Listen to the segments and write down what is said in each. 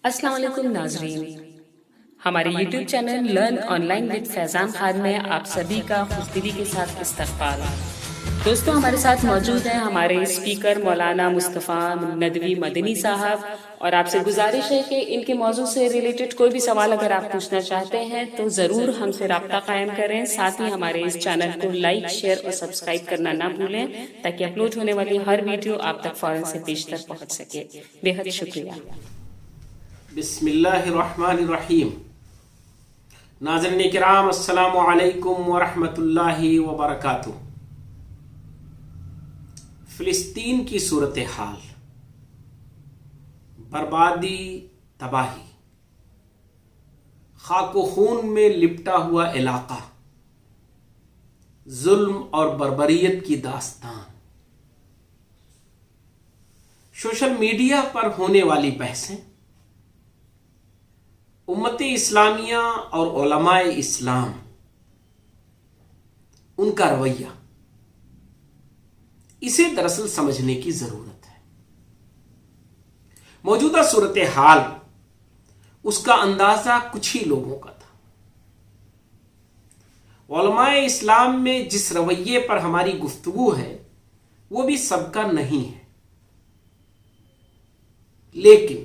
السلام علیکم ناظرین، ہمارے YouTube channel learn online with Faizan Khan میں آپ سبھی کا خوشدلی کے ساتھ استقبال۔ دوستوں، ہمارے ساتھ موجود ہیں ہمارے اسپیکر مولانا مصطفیٰ ندوی مدنی صاحب، اور آپ سے گزارش ہے کہ ان کے موضوع سے ریلیٹڈ کوئی بھی سوال اگر آپ پوچھنا چاہتے ہیں تو ضرور ہم سے رابطہ قائم کریں۔ ساتھ ہی ہمارے اس چینل کو لائک، شیئر اور سبسکرائب کرنا نہ بھولیں تاکہ اپلوڈ ہونے والی ہر ویڈیو آپ تک فوراً سے پیشتر پہنچ سکے۔ بے حد شکریہ۔ بسم اللہ الرحمن الرحیم۔ ناظرین کرام، السلام علیکم ورحمۃ اللہ وبرکاتہ۔ فلسطین کی صورتحال، بربادی، تباہی، خاک و خون میں لپٹا ہوا علاقہ، ظلم اور بربریت کی داستان، سوشل میڈیا پر ہونے والی بحثیں، امت اسلامیہ اور علماء اسلام، ان کا رویہ، اسے دراصل سمجھنے کی ضرورت ہے۔ موجودہ صورتحال، اس کا اندازہ کچھ ہی لوگوں کا تھا۔ علماء اسلام میں جس رویے پر ہماری گفتگو ہے وہ بھی سب کا نہیں ہے، لیکن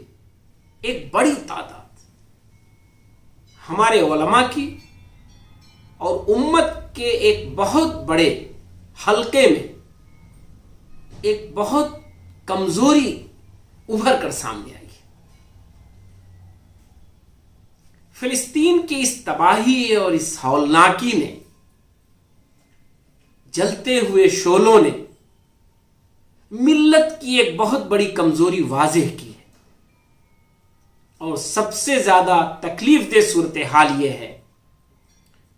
ایک بڑی تعداد ہمارے علماء کی اور امت کے ایک بہت بڑے حلقے میں ایک بہت کمزوری ابھر کر سامنے آئی ہے۔ فلسطین کی اس تباہی اور اس ہولناکی نے، جلتے ہوئے شعلوں نے ملت کی ایک بہت بڑی کمزوری واضح کی ہے، اور سب سے زیادہ تکلیف دہ صورتحال یہ ہے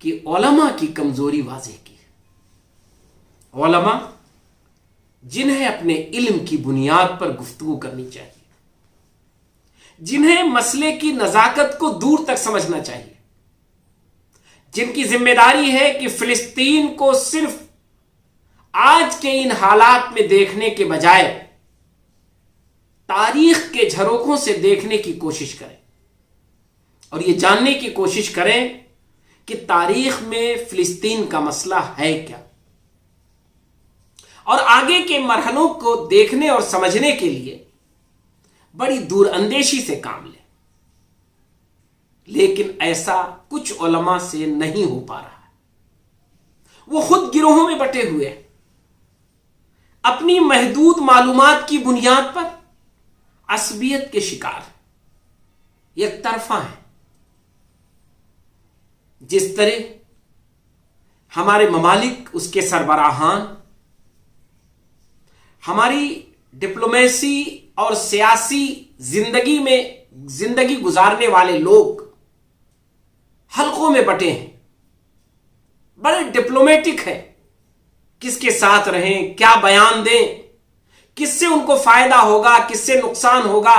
کہ علماء کی کمزوری واضح کی ہے۔ علماء جنہیں اپنے علم کی بنیاد پر گفتگو کرنی چاہیے، جنہیں مسئلے کی نزاکت کو دور تک سمجھنا چاہیے، جن کی ذمہ داری ہے کہ فلسطین کو صرف آج کے ان حالات میں دیکھنے کے بجائے تاریخ کے جھروکوں سے دیکھنے کی کوشش کریں، اور یہ جاننے کی کوشش کریں کہ تاریخ میں فلسطین کا مسئلہ ہے کیا، اور آگے کے مرحلوں کو دیکھنے اور سمجھنے کے لیے بڑی دور اندیشی سے کام لیں۔ لیکن ایسا کچھ علماء سے نہیں ہو پا رہا ہے۔ وہ خود گروہوں میں بٹے ہوئے ہیں، اپنی محدود معلومات کی بنیاد پر عصبیت کے شکار، یک طرفہ ہیں۔ جس طرح ہمارے ممالک، اس کے سربراہان، ہماری ڈپلومیسی اور سیاسی زندگی میں زندگی گزارنے والے لوگ حلقوں میں بٹے ہیں، بڑے ڈپلومیٹک ہیں، کس کے ساتھ رہیں، کیا بیان دیں، کس سے ان کو فائدہ ہوگا، کس سے نقصان ہوگا،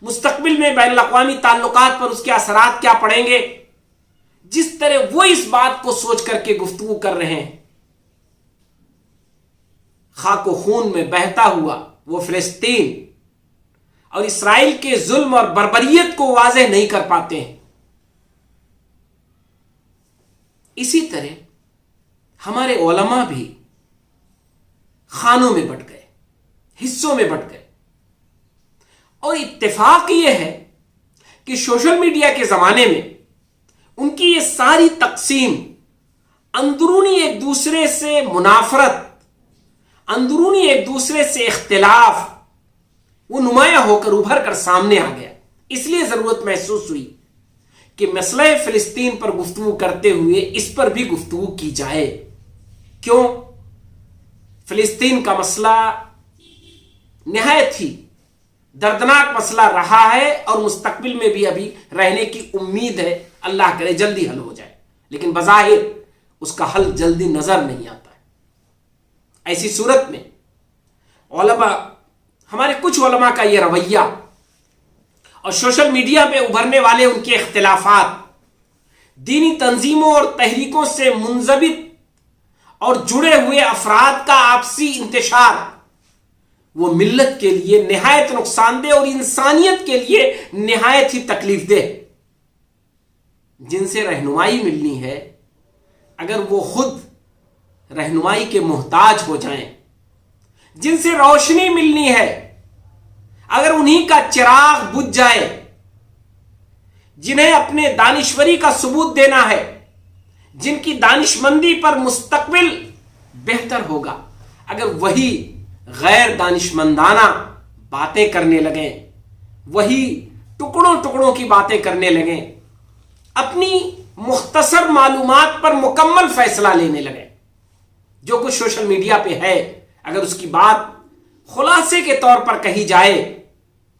مستقبل میں بین الاقوامی تعلقات پر اس کے اثرات کیا پڑیں گے۔ جس طرح وہ اس بات کو سوچ کر کے گفتگو کر رہے ہیں، خاک و خون میں بہتا ہوا وہ فلسطین اور اسرائیل کے ظلم اور بربریت کو واضح نہیں کر پاتے ہیں۔ اسی طرح ہمارے علماء بھی خانوں میں بٹ گئے، حصوں میں بٹ گئے، اور اتفاق یہ ہے کہ سوشل میڈیا کے زمانے میں ان کی یہ ساری تقسیم، اندرونی ایک دوسرے سے منافرت، اندرونی ایک دوسرے سے اختلاف، وہ نمایاں ہو کر ابھر کر سامنے آ گیا۔ اس لیے ضرورت محسوس ہوئی کہ مسئلہ فلسطین پر گفتگو کرتے ہوئے اس پر بھی گفتگو کی جائے۔ کیوں؟ فلسطین کا مسئلہ نہایت ہی دردناک مسئلہ رہا ہے، اور مستقبل میں بھی ابھی رہنے کی امید ہے، اللہ کرے جلدی حل ہو جائے، لیکن بظاہر اس کا حل جلدی نظر نہیں آتا ہے۔ ایسی صورت میں علماء، ہمارے کچھ علماء کا یہ رویہ اور سوشل میڈیا پہ ابھرنے والے ان کے اختلافات، دینی تنظیموں اور تحریکوں سے منضبط اور جڑے ہوئے افراد کا آپسی انتشار، وہ ملت کے لیے نہایت نقصان دہ اور انسانیت کے لیے نہایت ہی تکلیف دہ، جن سے رہنمائی ملنی ہے اگر وہ خود رہنمائی کے محتاج ہو جائیں، جن سے روشنی ملنی ہے اگر انہی کا چراغ بجھ جائے، جنہیں اپنے دانشوری کا ثبوت دینا ہے، جن کی دانشمندی پر مستقبل بہتر ہوگا، اگر وہی غیر دانشمندانہ باتیں کرنے لگیں، وہی ٹکڑوں ٹکڑوں کی باتیں کرنے لگیں، اپنی مختصر معلومات پر مکمل فیصلہ لینے لگیں، جو کچھ سوشل میڈیا پہ ہے اگر اس کی بات خلاصے کے طور پر کہی جائے،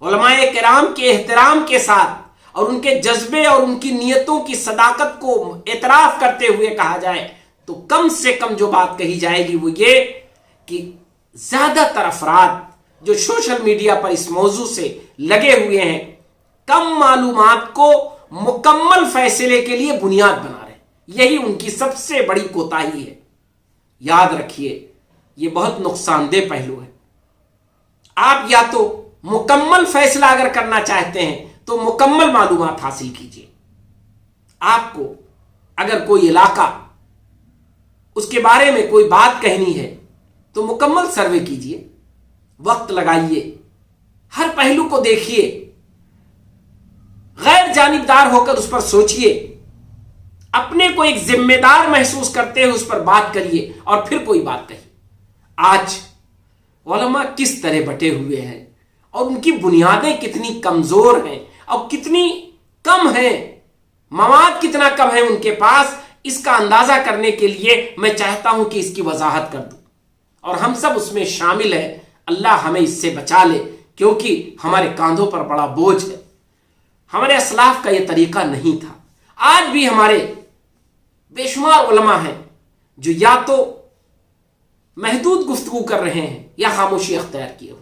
علماء کرام کے احترام کے ساتھ اور ان کے جذبے اور ان کی نیتوں کی صداقت کو اعتراف کرتے ہوئے کہا جائے، تو کم سے کم جو بات کہی جائے گی وہ یہ کہ زیادہ تر افراد جو سوشل میڈیا پر اس موضوع سے لگے ہوئے ہیں، کم معلومات کو مکمل فیصلے کے لیے بنیاد بنا رہے ہیں۔ یہی ان کی سب سے بڑی کوتاہی ہے۔ یاد رکھیے، یہ بہت نقصان دہ پہلو ہے۔ آپ یا تو مکمل فیصلہ اگر کرنا چاہتے ہیں تو مکمل معلومات حاصل کیجیے۔ آپ کو اگر کوئی علاقہ، اس کے بارے میں کوئی بات کہنی ہے تو مکمل سروے کیجیے، وقت لگائیے، ہر پہلو کو دیکھیے، غیر جانبدار ہو کر اس پر سوچیے، اپنے کو ایک ذمہ دار محسوس کرتے ہوئے اس پر بات کریے اور پھر کوئی بات کہیے۔ آج علماء کس طرح بٹے ہوئے ہیں اور ان کی بنیادیں کتنی کمزور ہیں اور کتنی کم ہیں، مواد کتنا کم ہے ان کے پاس، اس کا اندازہ کرنے کے لیے میں چاہتا ہوں کہ اس کی وضاحت کر دوں، اور ہم سب اس میں شامل ہیں۔ اللہ ہمیں اس سے بچا لے، کیونکہ ہمارے کاندھوں پر بڑا بوجھ ہے۔ ہمارے اسلاف کا یہ طریقہ نہیں تھا۔ آج بھی ہمارے بے شمار علماء ہیں جو یا تو محدود گفتگو کر رہے ہیں یا خاموشی اختیار کیے ہوئے۔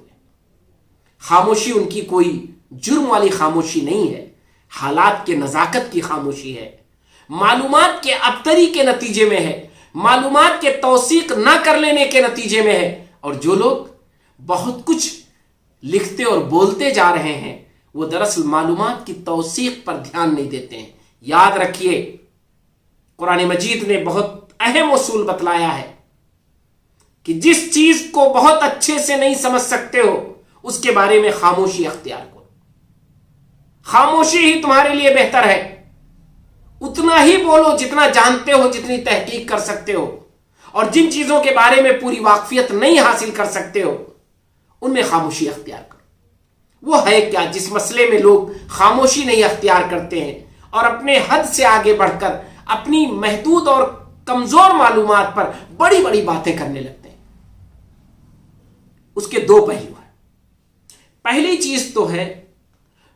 خاموشی ان کی کوئی جرم والی خاموشی نہیں ہے، حالات کے نزاکت کی خاموشی ہے، معلومات کے ابتری کے نتیجے میں ہے، معلومات کے توثیق نہ کر لینے کے نتیجے میں ہے۔ اور جو لوگ بہت کچھ لکھتے اور بولتے جا رہے ہیں وہ دراصل معلومات کی توثیق پر دھیان نہیں دیتے ہیں۔ یاد رکھیے، قرآن مجید نے بہت اہم اصول بتلایا ہے کہ جس چیز کو بہت اچھے سے نہیں سمجھ سکتے ہو اس کے بارے میں خاموشی اختیار کرو۔ خاموشی ہی تمہارے لیے بہتر ہے۔ اتنا ہی بولو جتنا جانتے ہو، جتنی تحقیق کر سکتے ہو، اور جن چیزوں کے بارے میں پوری واقفیت نہیں حاصل کر سکتے ہو ان میں خاموشی اختیار کرو۔ وہ ہے کیا جس مسئلے میں لوگ خاموشی نہیں اختیار کرتے ہیں اور اپنے حد سے آگے بڑھ کر اپنی محدود اور کمزور معلومات پر بڑی بڑی باتیں کرنے لگتے ہیں؟ اس کے دو پہلو ہیں۔ پہلی چیز تو ہے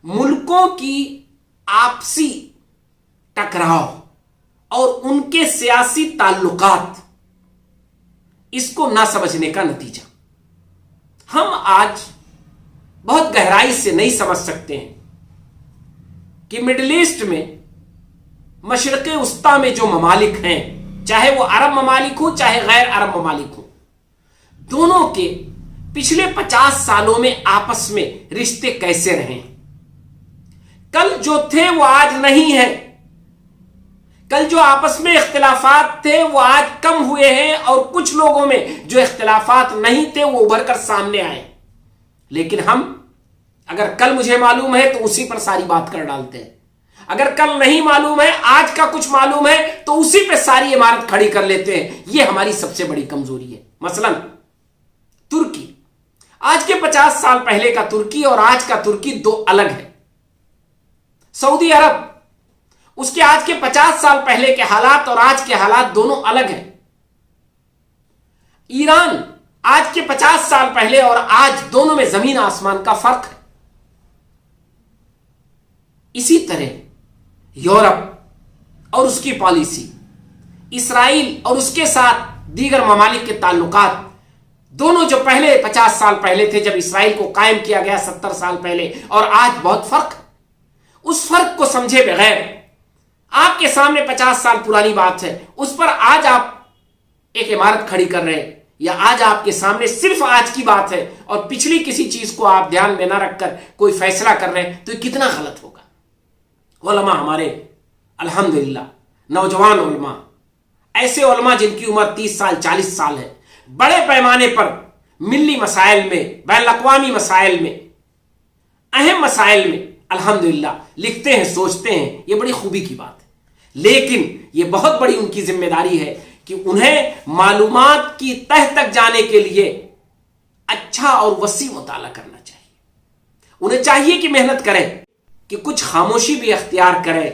ملکوں کی آپسی ٹکراؤ اور ان کے سیاسی تعلقات، اس کو نہ سمجھنے کا نتیجہ۔ ہم آج بہت گہرائی سے نہیں سمجھ سکتے ہیں کہ مڈل ایسٹ میں، مشرق وسطیٰ میں جو ممالک ہیں، چاہے وہ عرب ممالک ہوں چاہے غیر عرب ممالک ہوں، دونوں کے پچھلے 50 سالوں میں آپس میں رشتے کیسے رہے ہیں۔ کل جو تھے وہ آج نہیں ہیں، کل جو آپس میں اختلافات تھے وہ آج کم ہوئے ہیں، اور کچھ لوگوں میں جو اختلافات نہیں تھے وہ ابھر کر سامنے آئے۔ لیکن ہم اگر کل مجھے معلوم ہے تو اسی پر ساری بات کر ڈالتے ہیں، اگر کل نہیں معلوم ہے، آج کا کچھ معلوم ہے تو اسی پہ ساری عمارت کھڑی کر لیتے ہیں۔ یہ ہماری سب سے بڑی کمزوری ہے۔ مثلا ترکی، آج کے 50 سال پہلے کا ترکی اور آج کا ترکی دو الگ ہے۔ سعودی عرب، اس کے آج کے 50 سال پہلے کے حالات اور آج کے حالات دونوں الگ ہیں۔ ایران، آج کے 50 سال پہلے اور آج دونوں میں زمین آسمان کا فرق ہے۔ اسی طرح یورپ اور اس کی پالیسی، اسرائیل اور اس کے ساتھ دیگر ممالک کے تعلقات، دونوں جو پہلے 50 سال پہلے تھے جب اسرائیل کو قائم کیا گیا 70 سال پہلے، اور آج بہت فرق ہے۔ اس فرق کو سمجھے بغیر آپ کے سامنے 50 سال پرانی بات ہے، اس پر آج آپ ایک عمارت کھڑی کر رہے ہیں، یا آج آپ کے سامنے صرف آج کی بات ہے اور پچھلی کسی چیز کو آپ دھیان میں نہ رکھ کر کوئی فیصلہ کر رہے ہیں تو یہ کتنا غلط ہوگا۔ علماء ہمارے الحمدللہ نوجوان علماء، ایسے علماء جن کی عمر 30 سال 40 سال ہے، بڑے پیمانے پر ملی مسائل میں، بین الاقوامی مسائل میں، اہم مسائل میں الحمدللہ لکھتے ہیں، سوچتے ہیں، یہ بڑی خوبی کی بات ہے۔ لیکن یہ بہت بڑی ان کی ذمہ داری ہے کہ انہیں معلومات کی تہ تک جانے کے لیے اچھا اور وسیع مطالعہ کرنا چاہیے۔ انہیں چاہیے کہ محنت کریں، کہ کچھ خاموشی بھی اختیار کریں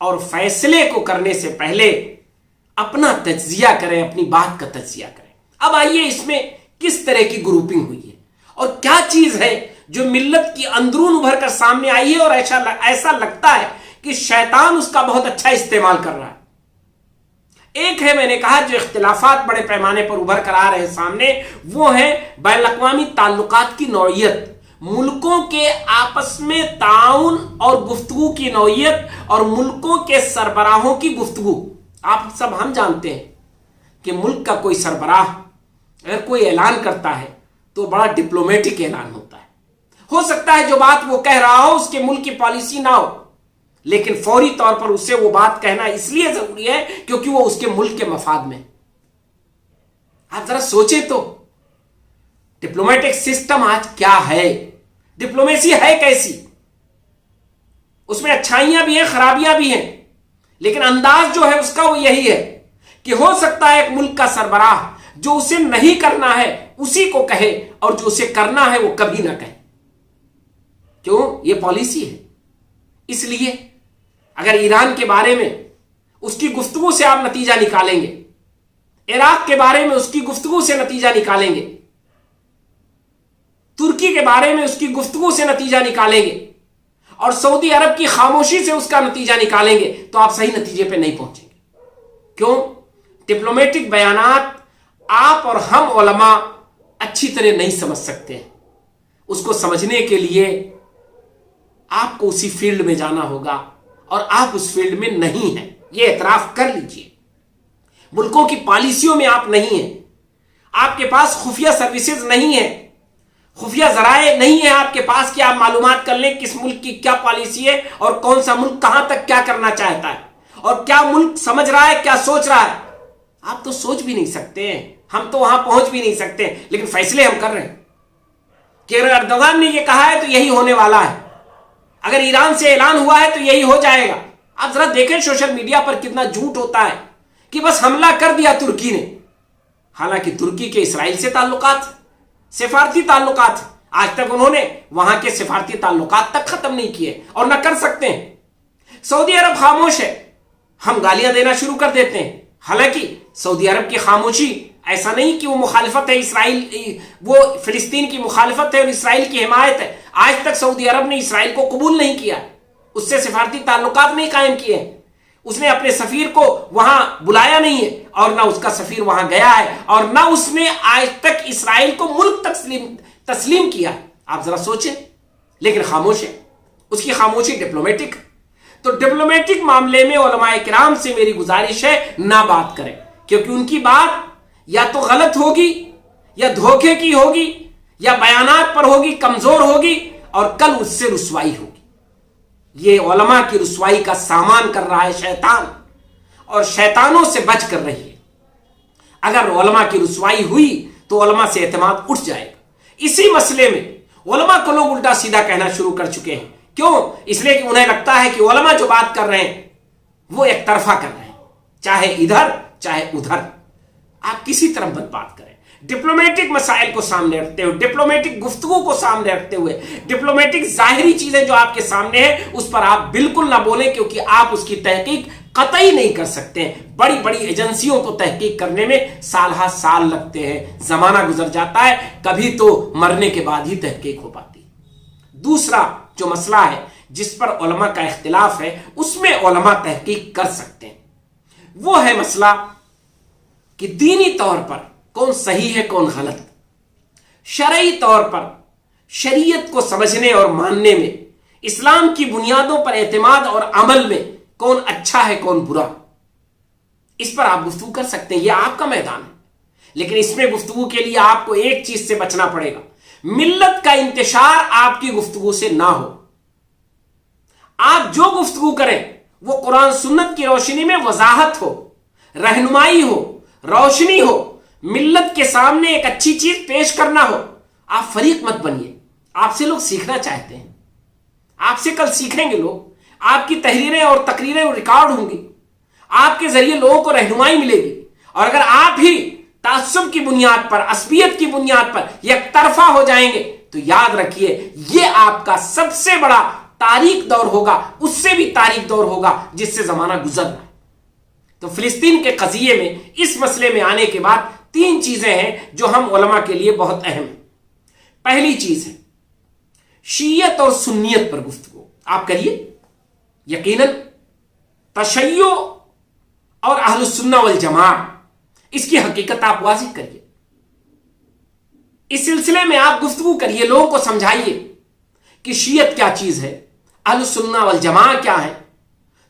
اور فیصلے کو کرنے سے پہلے اپنا تجزیہ کریں، اپنی بات کا تجزیہ کریں۔ اب آئیے اس میں کس طرح کی گروپنگ ہوئی ہے اور کیا چیز ہے جو ملت کی اندرون ابھر کر سامنے آئی ہے اور ایسا لگتا ہے کہ شیطان اس کا بہت اچھا استعمال کر رہا ہے۔ ایک ہے، میں نے کہا، جو اختلافات بڑے پیمانے پر ابھر کر آ رہے ہیں سامنے، وہ ہے بین الاقوامی تعلقات کی نوعیت، ملکوں کے آپس میں تعاون اور گفتگو کی نوعیت اور ملکوں کے سربراہوں کی گفتگو۔ آپ سب ہم جانتے ہیں کہ ملک کا کوئی سربراہ اگر کوئی اعلان کرتا ہے تو بڑا ڈپلومیٹک اعلان ہوتا ہے۔ ہو سکتا ہے جو بات وہ کہہ رہا ہو اس کے ملک کی پالیسی نہ ہو، لیکن فوری طور پر اسے وہ بات کہنا اس لیے ضروری ہے کیونکہ وہ اس کے ملک کے مفاد میں۔ آپ ذرا سوچیں تو ڈپلومیٹک سسٹم آج کیا ہے، ڈپلومیسی ہے کیسی، اس میں اچھائیاں بھی ہیں، خرابیاں بھی ہیں، لیکن انداز جو ہے اس کا وہ یہی ہے کہ ہو سکتا ہے ایک ملک کا سربراہ جو اسے نہیں کرنا ہے اسی کو کہے اور جو اسے کرنا ہے وہ کبھی نہ کہے۔ کیوں؟ یہ پالیسی ہے۔ اس لیے اگر ایران کے بارے میں اس کی گفتگو سے آپ نتیجہ نکالیں گے، عراق کے بارے میں اس کی گفتگو سے نتیجہ نکالیں گے، ترکی کے بارے میں اس کی گفتگو سے نتیجہ نکالیں گے اور سعودی عرب کی خاموشی سے اس کا نتیجہ نکالیں گے تو آپ صحیح نتیجے پہ نہیں پہنچیں گے۔ کیوں؟ ڈپلومیٹک بیانات آپ اور ہم علماء اچھی طرح نہیں سمجھ سکتے ہیں۔ اس کو سمجھنے کے لیے آپ کو اسی فیلڈ میں جانا ہوگا اور آپ اس فیلڈ میں نہیں ہیں، یہ اعتراف کر لیجئے۔ ملکوں کی پالیسیوں میں آپ نہیں ہیں، آپ کے پاس خفیہ سروسز نہیں ہیں، خفیہ ذرائع نہیں ہیں آپ کے پاس کہ آپ معلومات کر لیں کس ملک کی کیا پالیسی ہے اور کون سا ملک کہاں تک کیا کرنا چاہتا ہے اور کیا ملک سمجھ رہا ہے، کیا سوچ رہا ہے۔ آپ تو سوچ بھی نہیں سکتے ہیں، ہم تو وہاں پہنچ بھی نہیں سکتے، لیکن فیصلے ہم کر رہے ہیں کہ اگر اردوغان نے یہ کہا ہے تو یہی ہونے والا ہے، اگر ایران سے اعلان ہوا ہے تو یہی ہو جائے گا۔ آپ ذرا دیکھیں سوشل میڈیا پر کتنا جھوٹ ہوتا ہے کہ بس حملہ کر دیا ترکی نے، حالانکہ ترکی کے اسرائیل سے تعلقات، سفارتی تعلقات، آج تک انہوں نے وہاں کے سفارتی تعلقات تک ختم نہیں کیے اور نہ کر سکتے ہیں۔ سعودی عرب خاموش ہے، ہم گالیاں دینا شروع کر دیتے ہیں، حالانکہ سعودی عرب کی خاموشی ایسا نہیں کہ وہ مخالفت ہے اسرائیل، وہ فلسطین کی مخالفت ہے اور اسرائیل کی حمایت ہے۔ آج تک سعودی عرب نے اسرائیل کو قبول نہیں کیا، اس سے سفارتی تعلقات نہیں قائم کیے ہیں، اس نے اپنے سفیر کو وہاں بلایا نہیں ہے اور نہ اس کا سفیر وہاں گیا ہے اور نہ اس نے آج تک اسرائیل کو ملک تسلیم کیا ہے۔ آپ ذرا سوچیں، لیکن خاموش ہے، اس کی خاموشی ڈپلومیٹک۔ تو ڈپلومیٹک معاملے میں علماء کرام سے میری گزارش ہے نہ بات کریں، کیونکہ ان کی بات یا تو غلط ہوگی یا دھوکے کی ہوگی یا بیانات پر ہوگی، کمزور ہوگی اور کل اس سے رسوائی ہوگی۔ یہ علماء کی رسوائی کا سامان کر رہا ہے شیطان، اور شیطانوں سے بچ کر رہیے۔ اگر علماء کی رسوائی ہوئی تو علماء سے اعتماد اٹھ جائے گا۔ اسی مسئلے میں علماء کو لوگ الٹا سیدھا کہنا شروع کر چکے ہیں۔ کیوں؟ اس لیے کہ انہیں لگتا ہے کہ علماء جو بات کر رہے ہیں وہ ایک طرفہ کر رہے ہیں، چاہے ادھر چاہے ادھر۔ آپ کسی طرف مت بات کریں، ڈپلومیٹک مسائل کو سامنے رکھتے ہوئے، ڈپلومیٹک گفتگو کو سامنے رکھتے ہوئے، ڈپلومیٹک ظاہری چیزیں جو آپ کے سامنے ہیں اس پر آپ بالکل نہ بولیں، کیونکہ آپ اس کی تحقیق قطعی نہیں کر سکتے ہیں۔ بڑی بڑی ایجنسیوں کو تحقیق کرنے میں سال ہا سال لگتے ہیں، زمانہ گزر جاتا ہے، کبھی تو مرنے کے بعد ہی تحقیق ہو پاتی۔ دوسرا جو مسئلہ ہے جس پر علماء کا اختلاف ہے، اس میں علماء تحقیق کر سکتے ہیں، وہ ہے مسئلہ کہ دینی طور پر کون صحیح ہے کون غلط، شرعی طور پر شریعت کو سمجھنے اور ماننے میں، اسلام کی بنیادوں پر اعتماد اور عمل میں کون اچھا ہے کون برا، اس پر آپ گفتگو کر سکتے ہیں، یہ آپ کا میدان ہے۔ لیکن اس میں گفتگو کے لیے آپ کو ایک چیز سے بچنا پڑے گا، ملت کا انتشار آپ کی گفتگو سے نہ ہو۔ آپ جو گفتگو کریں وہ قرآن سنت کی روشنی میں وضاحت ہو، رہنمائی ہو، روشنی ہو، ملت کے سامنے ایک اچھی چیز پیش کرنا ہو۔ آپ فریق مت بنیے، آپ سے لوگ سیکھنا چاہتے ہیں، آپ سے کل سیکھیں گے لوگ، آپ کی تحریریں اور تقریریں ریکارڈ ہوں گی، آپ کے ذریعے لوگوں کو رہنمائی ملے گی۔ اور اگر آپ ہی تعصب کی بنیاد پر، عصبیت کی بنیاد پر یک طرفہ ہو جائیں گے تو یاد رکھیے یہ آپ کا سب سے بڑا تاریک دور ہوگا، اس سے بھی تاریک دور ہوگا جس سے زمانہ گزر رہا ہے۔ تو فلسطین کے قضیے میں اس مسئلے میں آنے کے بعد 3 چیزیں ہیں جو ہم علماء کے لیے بہت اہم ہیں۔ پہلی چیز ہے شیعت اور سنیت پر گفتگو آپ کریے، یقیناً تشیع اور اہل السنہ والجماع اس کی حقیقت آپ واضح کریے، اس سلسلے میں آپ گفتگو کریے، لوگوں کو سمجھائیے کہ شیعت کیا چیز ہے، اہل السنہ والجماع کیا ہے،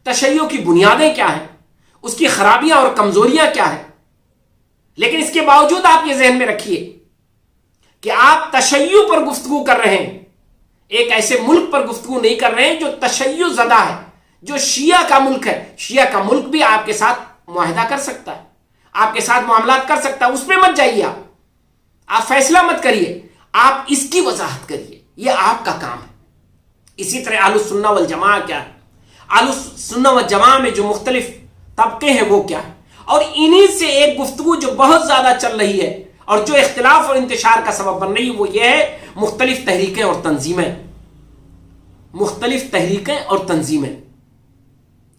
تشیع کی بنیادیں کیا ہیں، اس کی خرابیاں اور کمزوریاں کیا ہیں۔ لیکن اس کے باوجود آپ یہ ذہن میں رکھیے کہ آپ تشیع پر گفتگو کر رہے ہیں، ایک ایسے ملک پر گفتگو نہیں کر رہے ہیں جو تشیع زدہ ہے، جو شیعہ کا ملک ہے۔ شیعہ کا ملک بھی آپ کے ساتھ معاہدہ کر سکتا ہے، آپ کے ساتھ معاملات کر سکتا ہے، اس پہ مت جائیے، آپ فیصلہ مت کریے، آپ اس کی وضاحت کریے، یہ آپ کا کام ہے۔ اسی طرح اہل السنہ والجماع کیا ہے، اہل السنہ والجماع میں جو مختلف طبقے ہیں وہ کیا ہے، اور انہی سے ایک گفتگو جو بہت زیادہ چل رہی ہے اور جو اختلاف اور انتشار کا سبب بن رہی ہے وہ یہ ہے مختلف تحریکیں اور تنظیمیں، مختلف تحریکیں اور تنظیمیں۔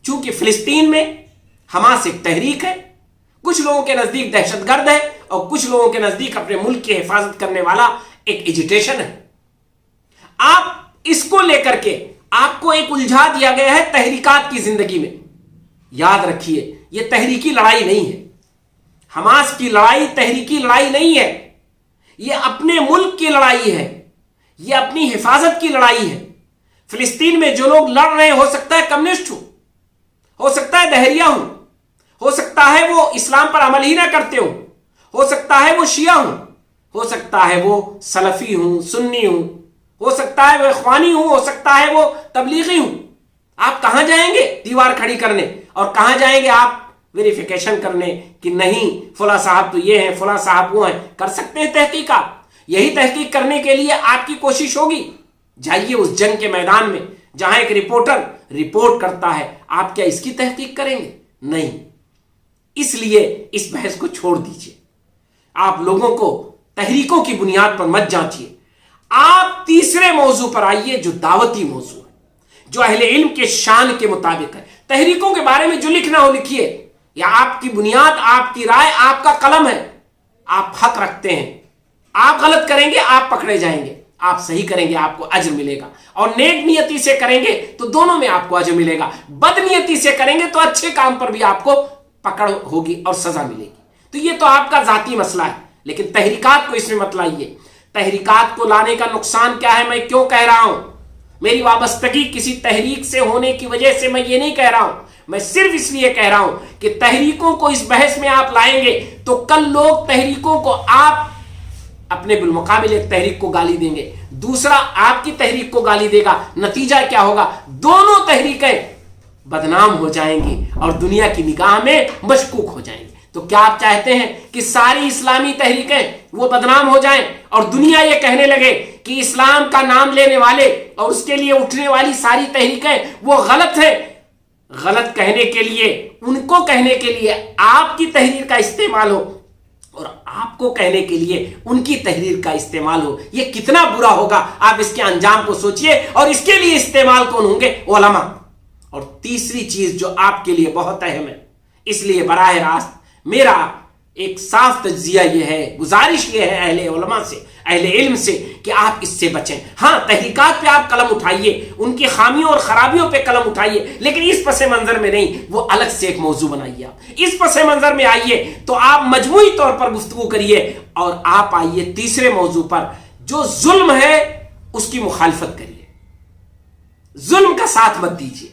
چونکہ فلسطین میں حماس ایک تحریک ہے، کچھ لوگوں کے نزدیک دہشت گرد ہے اور کچھ لوگوں کے نزدیک اپنے ملک کی حفاظت کرنے والا ایک ایجیٹیشن ہے۔ آپ اس کو لے کر کے آپ کو ایک الجھا دیا گیا ہے تحریکات کی زندگی میں۔ یاد رکھیے یہ تحریکی لڑائی نہیں ہے، حماس کی لڑائی تحریکی لڑائی نہیں ہے، یہ اپنے ملک کی لڑائی ہے، یہ اپنی حفاظت کی لڑائی ہے۔ فلسطین میں جو لوگ لڑ رہے ہیں ہو سکتا ہے کمیونسٹ ہو سکتا ہے دہریہ ہو سکتا ہے وہ اسلام پر عمل ہی نہ کرتے ہو سکتا ہے وہ شیعہ ہو سکتا ہے وہ سلفی سنی ہو سکتا ہے وہ اخوانی ہو سکتا ہے وہ تبلیغی آپ کہاں جائیں گے دیوار کھڑی کرنے، اور کہاں جائیں گے آپ ویریفیکیشن کرنے کہ نہیں فلاں صاحب تو یہ ہیں فلاں صاحب وہ ہیں؟ کر سکتے ہیں تحقیقات، یہی تحقیق کرنے کے لیے آپ کی کوشش ہوگی۔ جائیے اس جنگ کے میدان میں جہاں ایک رپورٹر رپورٹ کرتا ہے، آپ کیا اس کی تحقیق کریں گے؟ نہیں۔ اس لیے اس بحث کو چھوڑ دیجئے، آپ لوگوں کو تحریکوں کی بنیاد پر مت جانچیے۔ آپ تیسرے موضوع پر آئیے جو دعوتی موضوع ہے، جو اہل علم کے شان کے مطابق ہے۔ تحریکوں کے بارے میں جو لکھنا ہو لکھیے، یا آپ کی بنیاد، آپ کی رائے، آپ کا قلم ہے، آپ حق رکھتے ہیں، آپ غلط کریں گے آپ پکڑے جائیں گے، آپ صحیح کریں گے آپ کو اجر ملے گا، اور نیک نیتی سے کریں گے تو دونوں میں آپ کو اجر ملے گا، بد نیتی سے کریں گے تو اچھے کام پر بھی آپ کو پکڑ ہوگی اور سزا ملے گی۔ تو یہ تو آپ کا ذاتی مسئلہ ہے، لیکن تحریکات کو اس میں مت لائیے۔ تحریکات کو لانے کا نقصان کیا ہے، میں کیوں کہہ رہا ہوں، میری وابستگی کسی تحریک سے ہونے کی وجہ سے میں یہ نہیں کہہ رہا ہوں، میں صرف اس لیے کہہ رہا ہوں کہ تحریکوں کو اس بحث میں آپ لائیں گے تو کل لوگ تحریکوں کو، آپ اپنے بالمقابل ایک تحریک کو گالی دیں گے، دوسرا آپ کی تحریک کو گالی دے گا، نتیجہ کیا ہوگا؟ دونوں تحریکیں بدنام ہو جائیں گی اور دنیا کی نگاہ میں مشکوک ہو جائیں گی۔ تو کیا آپ چاہتے ہیں کہ ساری اسلامی تحریکیں وہ بدنام ہو جائیں اور دنیا یہ کہنے لگے کہ اسلام کا نام لینے والے اور اس کے لیے اٹھنے والی ساری تحریکیں وہ غلط ہیں؟ غلط کہنے کے لیے، ان کو کہنے کے لیے آپ کی تحریر کا استعمال ہو اور آپ کو کہنے کے لیے ان کی تحریر کا استعمال ہو، یہ کتنا برا ہوگا؟ آپ اس کے انجام کو سوچئے، اور اس کے لیے استعمال کون ہوں گے؟ علماء۔ اور تیسری چیز جو آپ کے لیے بہت اہم ہے، اس لیے براہ راست میرا ایک صاف تجزیہ یہ ہے، گزارش یہ ہے اہل علماء سے، اہل علم سے، کہ آپ اس سے بچیں۔ ہاں تحریکات پہ آپ قلم اٹھائیے، ان کی خامیوں اور خرابیوں پہ قلم اٹھائیے، لیکن اس پس منظر میں نہیں، وہ الگ سے ایک موضوع بنائیے۔ آپ اس پس منظر میں آئیے تو آپ مجموعی طور پر گفتگو کریے، اور آپ آئیے تیسرے موضوع پر جو ظلم ہے اس کی مخالفت کریے، ظلم کا ساتھ مت دیجیے۔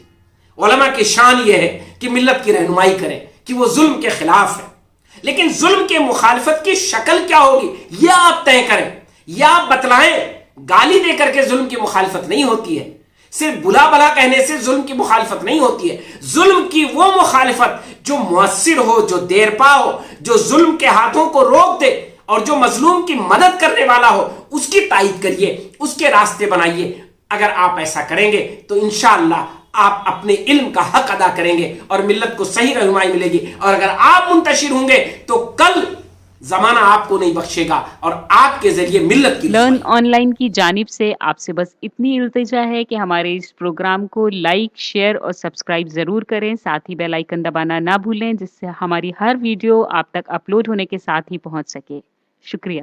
علماء کی شان یہ ہے کہ ملت کی رہنمائی کریں کہ وہ ظلم کے خلاف ہے، لیکن ظلم کے مخالفت کی شکل کیا ہوگی یہ آپ طے کریں، یا آپ بتلائیں۔ گالی دے کر کے ظلم کی مخالفت نہیں ہوتی ہے، صرف بلا بلا کہنے سے ظلم کی مخالفت نہیں ہوتی ہے۔ ظلم کی وہ مخالفت جو مؤثر ہو، جو دیر پا ہو، جو ظلم کے ہاتھوں کو روک دے اور جو مظلوم کی مدد کرنے والا ہو، اس کی تائید کریے، اس کے راستے بنائیے۔ اگر آپ ایسا کریں گے تو انشاءاللہ آپ اپنے علم کا حق ادا کریں گے اور ملت کو صحیح رہنمائی ملے گی۔ اور اگر آپ منتشر ہوں گے تو کل زمانہ آپ کو نہیں بخشے گا اور آپ کے ذریعے ملت کی لرن آن لائن کی جانب سے آپ سے بس اتنی التجا ہے کہ ہمارے اس پروگرام کو لائک، شیئر اور سبسکرائب ضرور کریں، ساتھ ہی بیل آئیکن دبانا نہ بھولیں، جس سے ہماری ہر ویڈیو آپ تک اپلوڈ ہونے کے ساتھ ہی پہنچ سکے۔ شکریہ۔